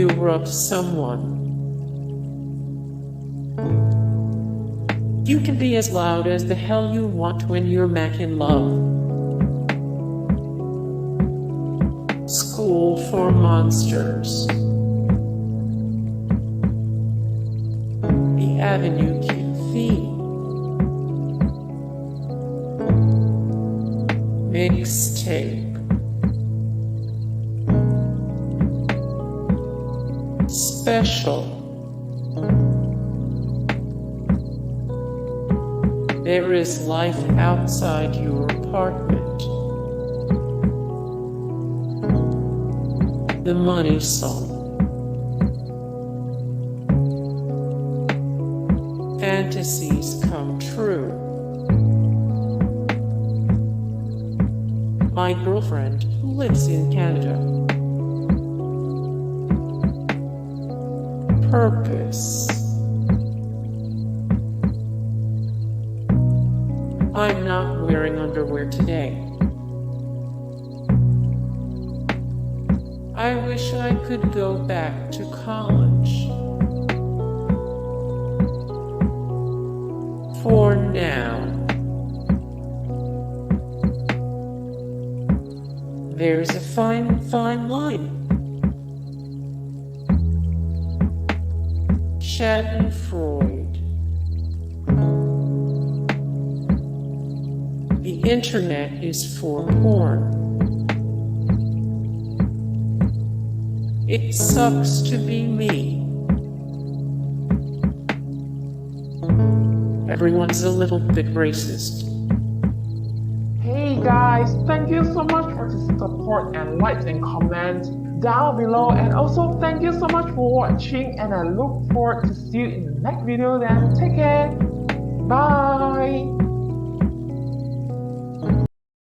You Ruv Someone. You can be as loud as the hell you want when you're Makin love. School for monsters. The Avenue Q theme. Mixtape. Special. There is life outside your apartment. The Money Song. Fantasies come true. My girlfriend who lives in Canada. Purpose. I'm not wearing underwear today. I wish I could go back to college. For now. There's a fine line. Schadenfreude. The internet is for porn. It sucks to be me. Everyone's a little bit racist. Hey guys, thank you so much for the support and likes and comments down below, and also thank you so much for watching, and I look forward to see you in the next video. Then take care. Bye.